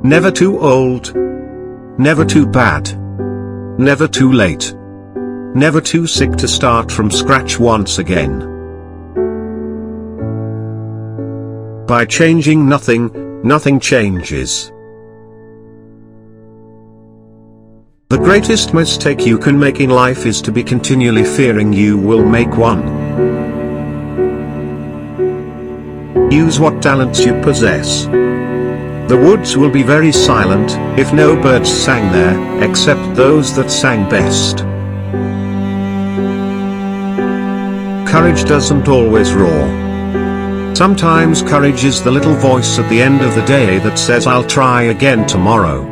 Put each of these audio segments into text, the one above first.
Never too old. Never too bad. Never too late. Never too sick to start from scratch once again. By changing nothing, nothing changes. The greatest mistake you can make in life is to be continually fearing you will make one. Use what talents you possess. The woods will be very silent, if no birds sang there, except those that sang best. Courage doesn't always roar. Sometimes courage is the little voice at the end of the day that says I'll try again tomorrow.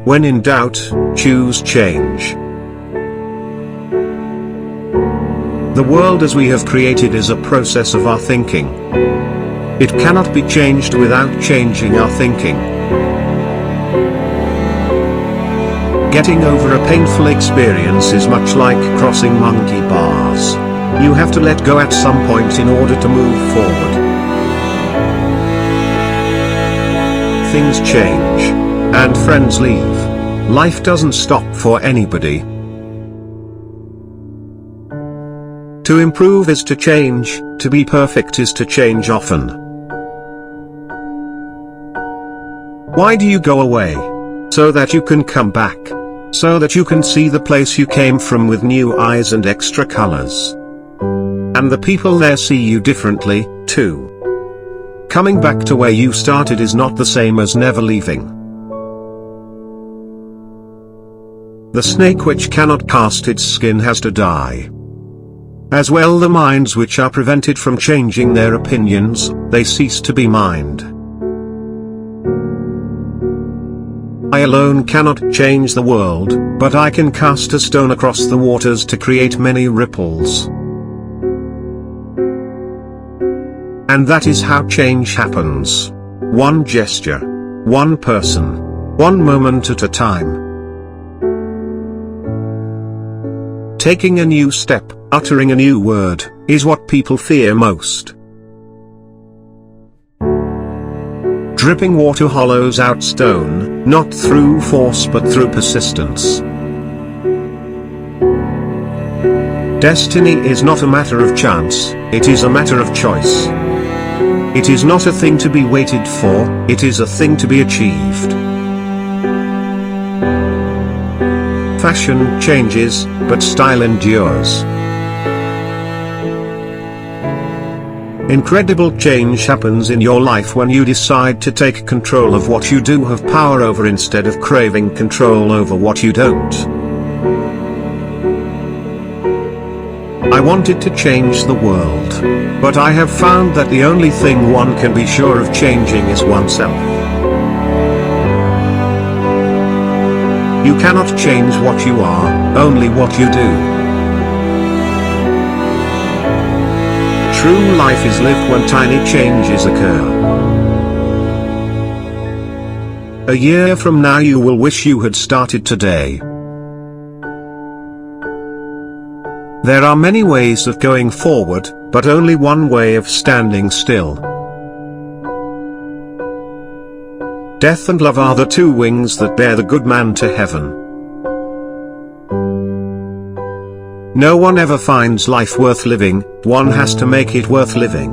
When in doubt, choose change. The world as we have created is a process of our thinking. It cannot be changed without changing our thinking. Getting over a painful experience is much like crossing monkey bars. You have to let go at some point in order to move forward. Things change. And friends leave. Life doesn't stop for anybody. To improve is to change, to be perfect is to change often. Why do you go away? So that you can come back. So that you can see the place you came from with new eyes and extra colors. And the people there see you differently, too. Coming back to where you started is not the same as never leaving. The snake which cannot cast its skin has to die. As well the minds which are prevented from changing their opinions, they cease to be mind. I alone cannot change the world, but I can cast a stone across the waters to create many ripples. And that is how change happens. One gesture. One person. One moment at a time. Taking a new step, uttering a new word, is what people fear most. Dripping water hollows out stone, not through force but through persistence. Destiny is not a matter of chance, it is a matter of choice. It is not a thing to be waited for, it is a thing to be achieved. Fashion changes, but style endures. Incredible change happens in your life when you decide to take control of what you do have power over instead of craving control over what you don't. I wanted to change the world, but I have found that the only thing one can be sure of changing is oneself. You cannot change what you are, only what you do. True life is lived when tiny changes occur. A year from now you will wish you had started today. There are many ways of going forward, but only one way of standing still. Death and love are the two wings that bear the good man to heaven. No one ever finds life worth living, one has to make it worth living.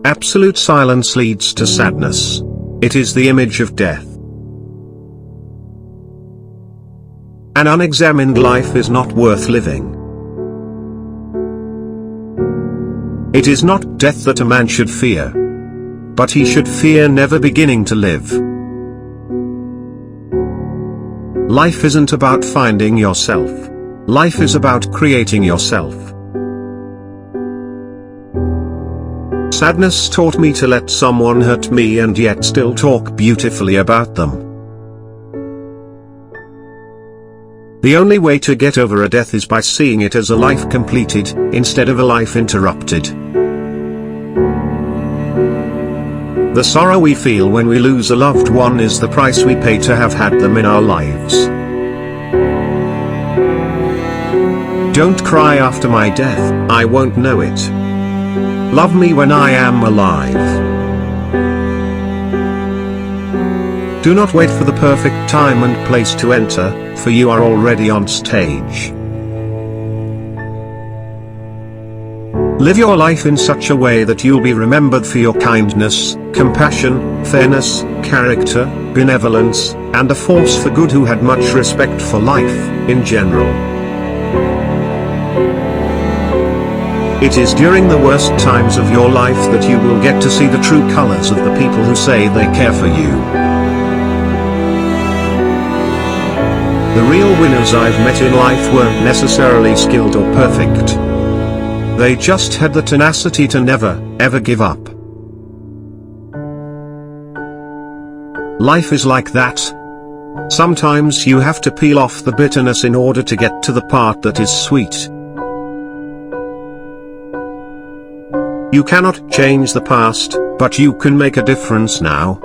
Absolute silence leads to sadness. It is the image of death. An unexamined life is not worth living. It is not death that a man should fear, but he should fear never beginning to live. Life isn't about finding yourself. Life is about creating yourself. Sadness taught me to let someone hurt me and yet still talk beautifully about them. The only way to get over a death is by seeing it as a life completed, instead of a life interrupted. The sorrow we feel when we lose a loved one is the price we pay to have had them in our lives. Don't cry after my death, I won't know it. Love me when I am alive. Do not wait for the perfect time and place to enter, for you are already on stage. Live your life in such a way that you'll be remembered for your kindness, compassion, fairness, character, benevolence, and a force for good who had much respect for life, in general. It is during the worst times of your life that you will get to see the true colors of the people who say they care for you. The real winners I've met in life weren't necessarily skilled or perfect. They just had the tenacity to never, ever give up. Life is like that. Sometimes you have to peel off the bitterness in order to get to the part that is sweet. You cannot change the past, but you can make a difference now.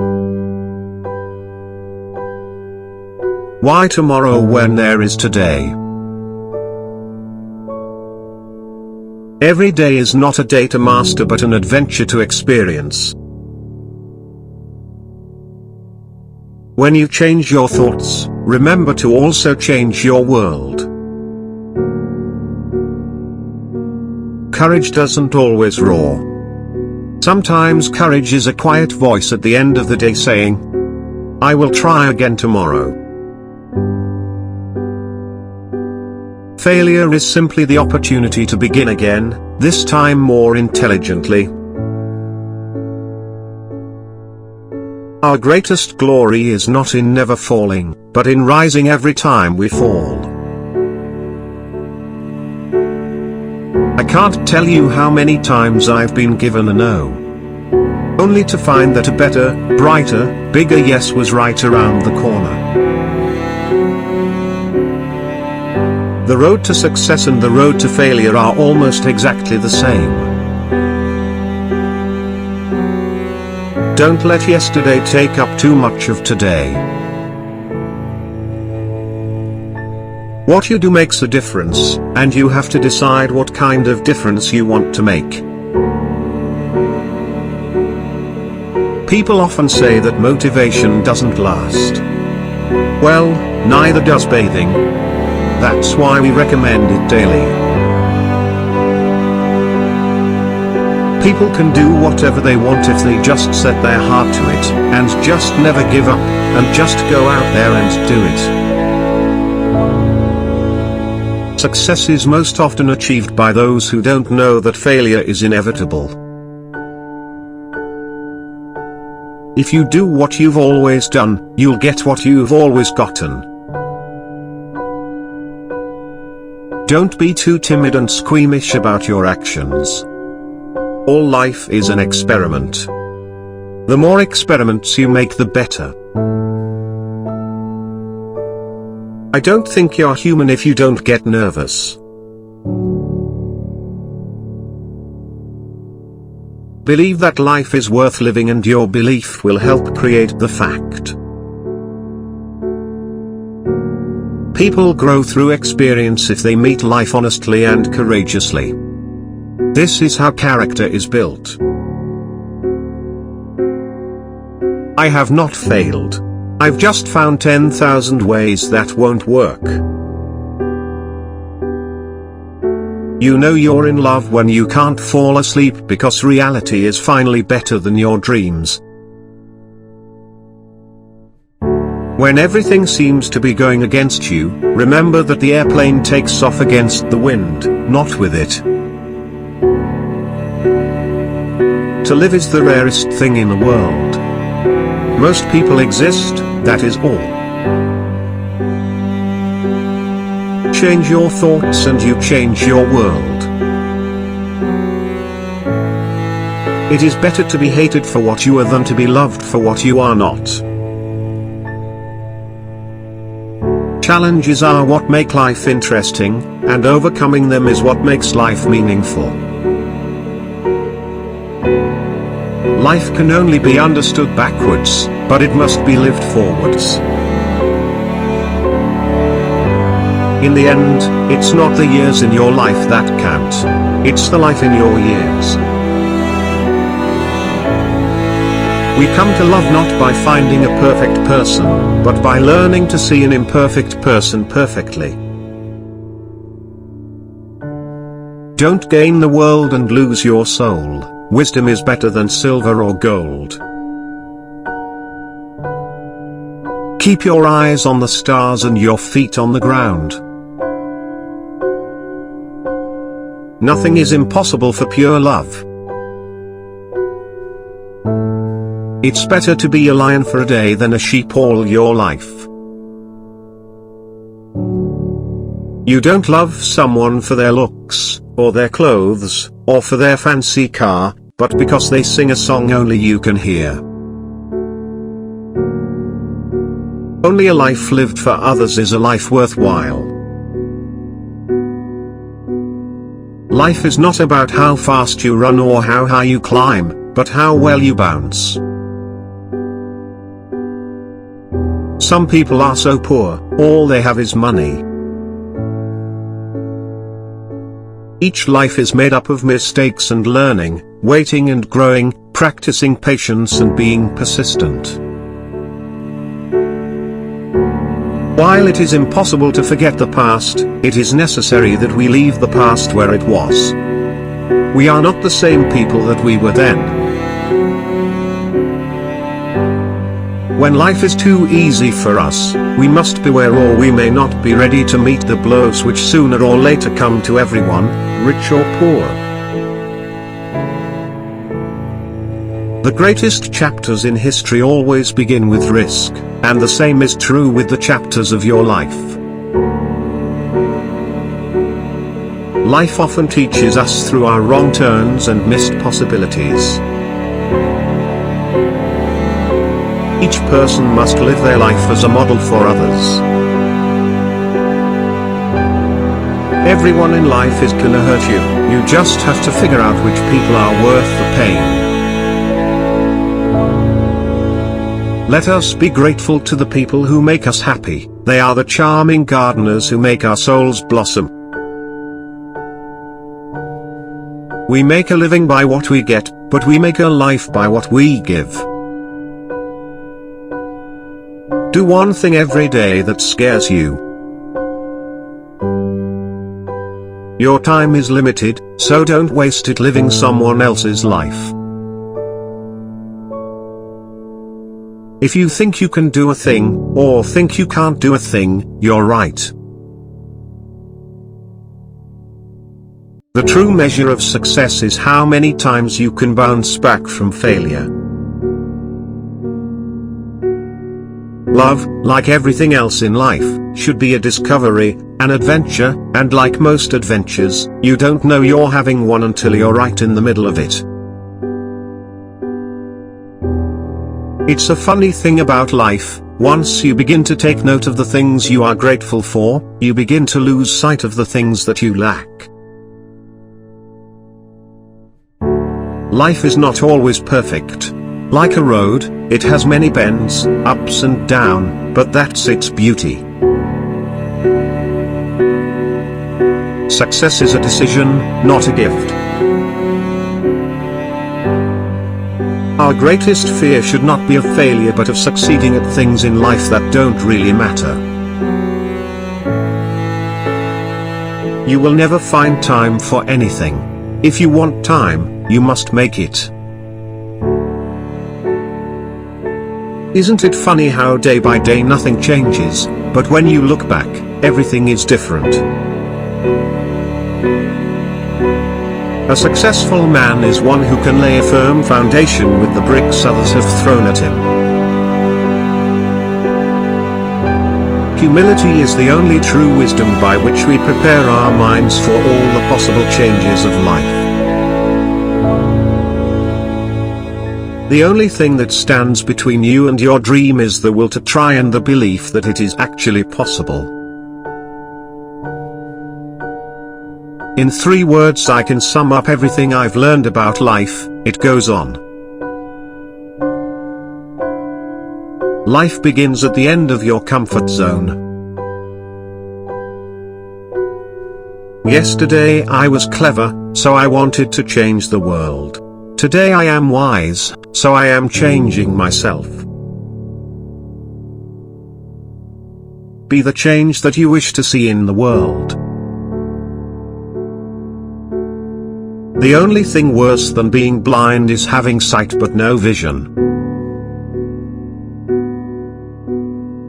Why tomorrow when there is today? Every day is not a day to master but an adventure to experience. When you change your thoughts, remember to also change your world. Courage doesn't always roar. Sometimes courage is a quiet voice at the end of the day saying, "I will try again tomorrow." Failure is simply the opportunity to begin again, this time more intelligently. Our greatest glory is not in never falling, but in rising every time we fall. I can't tell you how many times I've been given a no, only to find that a better, brighter, bigger yes was right around the corner. The road to success and the road to failure are almost exactly the same. Don't let yesterday take up too much of today. What you do makes a difference, and you have to decide what kind of difference you want to make. People often say that motivation doesn't last. Well, neither does bathing. That's why we recommend it daily. People can do whatever they want if they just set their heart to it, and just never give up, and just go out there and do it. Success is most often achieved by those who don't know that failure is inevitable. If you do what you've always done, you'll get what you've always gotten. Don't be too timid and squeamish about your actions. All life is an experiment. The more experiments you make, the better. I don't think you're human if you don't get nervous. Believe that life is worth living, and your belief will help create the fact. People grow through experience if they meet life honestly and courageously. This is how character is built. I have not failed. I've just found 10,000 ways that won't work. You know you're in love when you can't fall asleep because reality is finally better than your dreams. When everything seems to be going against you, remember that the airplane takes off against the wind, not with it. To live is the rarest thing in the world. Most people exist, that is all. Change your thoughts and you change your world. It is better to be hated for what you are than to be loved for what you are not. Challenges are what make life interesting, and overcoming them is what makes life meaningful. Life can only be understood backwards, but it must be lived forwards. In the end, it's not the years in your life that count. It's the life in your years. We come to love not by finding a perfect person, but by learning to see an imperfect person perfectly. Don't gain the world and lose your soul. Wisdom is better than silver or gold. Keep your eyes on the stars and your feet on the ground. Nothing is impossible for pure love. It's better to be a lion for a day than a sheep all your life. You don't love someone for their looks, or their clothes, or for their fancy car, but because they sing a song only you can hear. Only a life lived for others is a life worthwhile. Life is not about how fast you run or how high you climb, but how well you bounce. Some people are so poor, all they have is money. Each life is made up of mistakes and learning, waiting and growing, practicing patience and being persistent. While it is impossible to forget the past, it is necessary that we leave the past where it was. We are not the same people that we were then. When life is too easy for us, we must beware or we may not be ready to meet the blows which sooner or later come to everyone, rich or poor. The greatest chapters in history always begin with risk, and the same is true with the chapters of your life. Life often teaches us through our wrong turns and missed possibilities. Each person must live their life as a model for others. Everyone in life is gonna hurt you, you just have to figure out which people are worth the pain. Let us be grateful to the people who make us happy, they are the charming gardeners who make our souls blossom. We make a living by what we get, but we make a life by what we give. Do one thing every day that scares you. Your time is limited, so don't waste it living someone else's life. If you think you can do a thing, or think you can't do a thing, you're right. The true measure of success is how many times you can bounce back from failure. Love, like everything else in life, should be a discovery, an adventure, and like most adventures, you don't know you're having one until you're right in the middle of it. It's a funny thing about life, once you begin to take note of the things you are grateful for, you begin to lose sight of the things that you lack. Life is not always perfect. Like a road, it has many bends, ups and down, but that's its beauty. Success is a decision, not a gift. Our greatest fear should not be of failure but of succeeding at things in life that don't really matter. You will never find time for anything. If you want time, you must make it. Isn't it funny how day by day nothing changes, but when you look back, everything is different? A successful man is one who can lay a firm foundation with the bricks others have thrown at him. Humility is the only true wisdom by which we prepare our minds for all the possible changes of life. The only thing that stands between you and your dream is the will to try and the belief that it is actually possible. In 3 words I can sum up everything I've learned about life, it goes on. Life begins at the end of your comfort zone. Yesterday I was clever, so I wanted to change the world. Today I am wise, so I am changing myself. Be the change that you wish to see in the world. The only thing worse than being blind is having sight but no vision.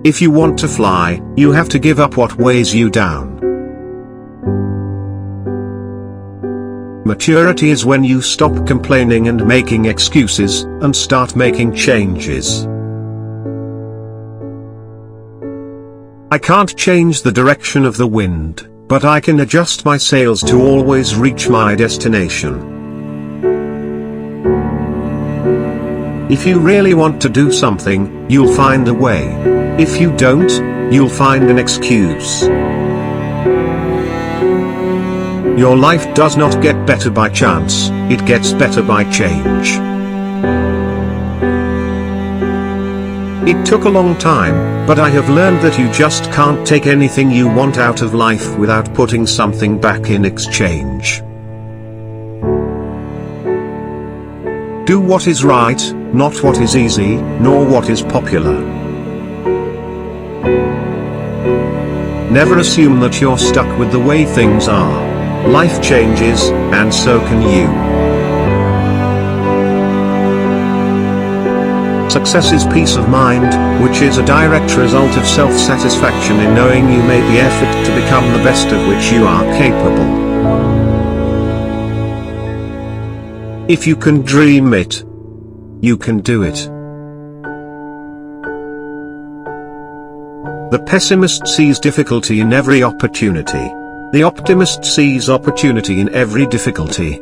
If you want to fly, you have to give up what weighs you down. Maturity is when you stop complaining and making excuses, and start making changes. I can't change the direction of the wind, but I can adjust my sails to always reach my destination. If you really want to do something, you'll find a way. If you don't, you'll find an excuse. Your life does not get better by chance, it gets better by change. It took a long time, but I have learned that you just can't take anything you want out of life without putting something back in exchange. Do what is right, not what is easy, nor what is popular. Never assume that you're stuck with the way things are. Life changes, and so can you. Success is peace of mind, which is a direct result of self-satisfaction in knowing you made the effort to become the best of which you are capable. If you can dream it, you can do it. The pessimist sees difficulty in every opportunity. The optimist sees opportunity in every difficulty.